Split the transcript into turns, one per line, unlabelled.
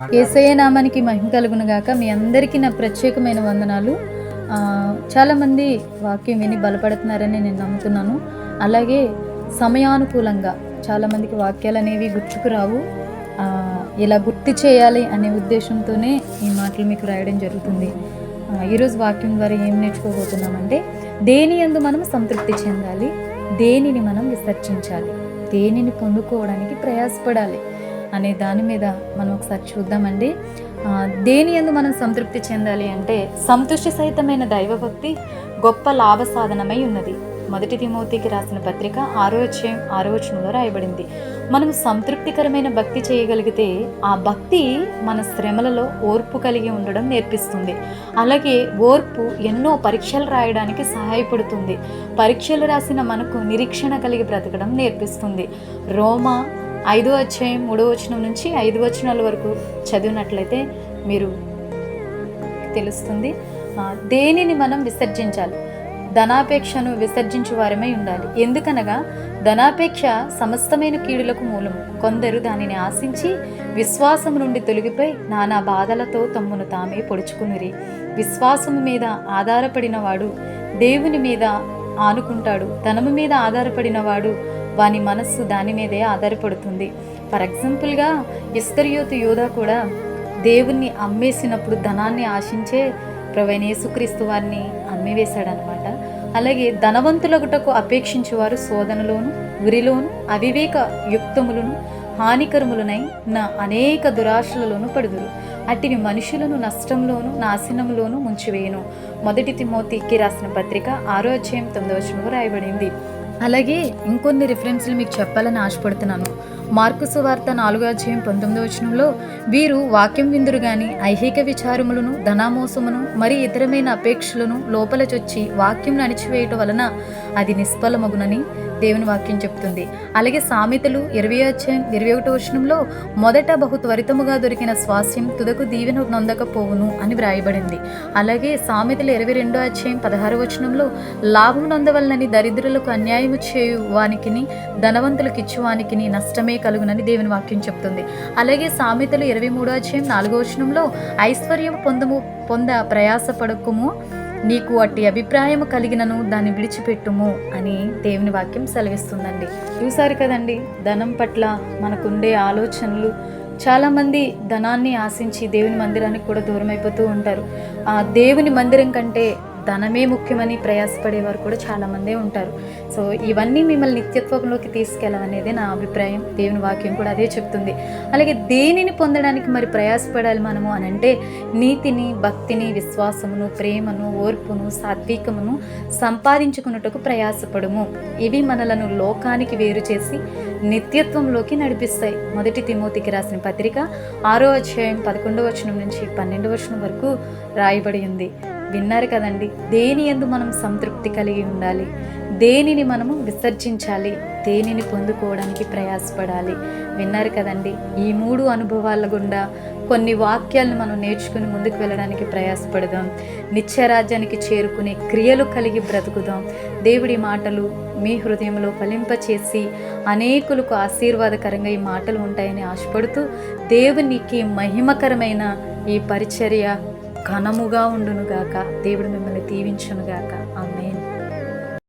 యేసయ్య నామానికి మహిమ కలుగును గాక. మీ అందరికీ నా ప్రత్యేకమైన వందనాలు. చాలామంది వాక్యం విని బలపడుతున్నారని నేను నమ్ముతున్నాను. అలాగే సమయానుకూలంగా చాలామందికి వాక్యాలు అనేవి గుర్తుకు రావు. ఇలా గుర్తు చేయాలి అనే ఉద్దేశంతోనే ఈ మాటలు మీకు రాయడం జరుగుతుంది. ఈరోజు వాక్యం ద్వారా ఏం నేర్చుకోబోతున్నామంటే, దేని యందు మనం సంతృప్తి చెందాలి, దేనిని మనం విసర్జించాలి, దేనిని పొందుకోవడానికి ప్రయాసపడాలి అనే దాని మీద మనం ఒకసారి చూద్దామండి. దేని యందు మనం సంతృప్తి చెందాలి అంటే, సంతుష్టి సహితమైన దైవభక్తి గొప్ప లాభ సాధనమై ఉన్నది. 1 తిమోతికి రాసిన పత్రిక 6వ వచనంలో రాయబడింది. మనం సంతృప్తికరమైన భక్తి చేయగలిగితే ఆ భక్తి మన శ్రమలలో ఓర్పు కలిగి ఉండడం నేర్పిస్తుంది. అలాగే ఓర్పు ఎన్నో పరీక్షలు రాయడానికి సహాయపడుతుంది. పరీక్షలు రాసిన మనకు నిరీక్షణ కలిగి బ్రతకడం నేర్పిస్తుంది. రోమా 5వ అధ్యాయం 3వ వచనం నుంచి 5 వచనాల వరకు చదివినట్లయితే మీరు తెలుస్తుంది. దేనిని మనం విసర్జించాలి, ధనాపేక్షను విసర్జించు వారమై ఉండాలి. ఎందుకనగా ధనాపేక్ష సమస్తమైన కీడులకు మూలం. కొందరు దానిని ఆశించి విశ్వాసము నుండి తొలగిపోయి నానా బాధలతో తమ్మును తామే పొడుచుకునిరి. విశ్వాసము మీద ఆధారపడిన వాడు దేవుని మీద ఆనుకుంటాడు. ధనము మీద ఆధారపడిన వాడు వాని మనస్సు దాని మీదే ఆధారపడుతుంది. ఫర్ ఎగ్జాంపుల్గా ఇస్కరియోతు యూదా కూడా దేవుణ్ణి అమ్మేసినప్పుడు ధనాన్ని ఆశించే ప్రభువైన యేసుక్రీస్తు వారిని అమ్మివేశాడనమాట. అలాగే ధనవంతులగుటకు అపేక్షించేవారు శోధనలోను ఉరిలోను అవివేక యుక్తములను హానికరములనై నా అనేక దురాశలలోను పడుదురు. అట్టివి మనుషులను నష్టంలోను నాశనంలోను ముంచివేయును. 1 తిమోతికి రాసిన పత్రిక 6వ అధ్యాయం 9వ వచనంలో రాయబడింది. అలాగే ఇంకొన్ని రిఫరెన్స్లు మీకు చెప్పాలని ఆశపడుతున్నాను. మార్కు సువార్త 4వ అధ్యాయం 19వ వచనంలో, వీరు వాక్యం విందురు గాని ఐహిక విచారములను ధనామోసమును మరి ఇతరమైన అపేక్షలను లోపల చొచ్చి వాక్యం అణిచివేయటం వలన అది నిష్ఫలమగునని దేవుని వాక్యం చెప్తుంది. అలాగే సామెతలు 20వ అధ్యాయం 21వ వచనంలో, మొదట బహు త్వరితముగా దొరికిన స్వాస్యం తుదకు దీవెన నొందకపోవును అని వ్రాయబడింది. అలాగే సామెతలు 22వ అధ్యాయం 16వ వచనంలో, లాభం నొందవలనని దరిద్రులకు అన్యాయము చేయు వానికిని ధనవంతులకు ఇచ్చువానికిని నష్టమే కలుగునని దేవుని వాక్యం చెప్తుంది. అలాగే సామెతలు 23వ అధ్యాయం 4వ వచనంలో, ఐశ్వర్యం పొంద ప్రయాసపడకుము, నీకు అట్టి అభిప్రాయం కలిగినను దాన్ని విడిచిపెట్టుము అని దేవుని వాక్యం సెలవిస్తుందండి. చూసారు కదండి, ధనం పట్ల మనకుండే ఆలోచనలు. చాలామంది ధనాన్ని ఆశించి దేవుని మందిరానికి కూడా దూరం అయిపోతూ ఉంటారు. ఆ దేవుని మందిరం కంటే ధనమే ముఖ్యమని ప్రయాసపడేవారు కూడా చాలామందే ఉంటారు. సో ఇవన్నీ మిమ్మల్ని నిత్యత్వంలోకి తీసుకెళ్ళాలనేది నా అభిప్రాయం. దేవుని వాక్యం కూడా అదే చెప్తుంది. అలాగే దేనిని పొందడానికి మరి ప్రయాసపడాలి మనము అని అంటే, నీతిని, భక్తిని, విశ్వాసమును, ప్రేమను, ఓర్పును, సాత్వికమును సంపాదించుకున్నట్టుకు ప్రయాసపడము. ఇవి మనలను లోకానికి వేరు చేసి నిత్యత్వంలోకి నడిపిస్తాయి. 1 తిమోతికి రాసిన పత్రిక 6వ అధ్యాయం 11వ వచనం నుంచి 12వ వచనం వరకు రాయబడి ఉంది. విన్నారు కదండి, దేని యందు మనం సంతృప్తి కలిగి ఉండాలి, దేనిని మనము విసర్జించాలి, దేనిని పొందుకోవడానికి ప్రయాసపడాలి. విన్నారు కదండి, ఈ 3 అనుభవాల గుండా కొన్ని వాక్యాలను మనం నేర్చుకుని ముందుకు వెళ్ళడానికి ప్రయాసపడదాం. నిత్యరాజ్యానికి చేరుకునే క్రియలు కలిగి బ్రతుకుదాం. దేవుడి మాటలు మీ హృదయంలో ఫలింపచేసి అనేకులకు ఆశీర్వాదకరంగా ఈ మాటలు ఉంటాయని ఆశపడుతూ, దేవునికి మహిమకరమైన ఈ పరిచర్య ఘనముగా ఉండునుగాక. దేవుడు మిమ్మల్ని దీవించునుగాక.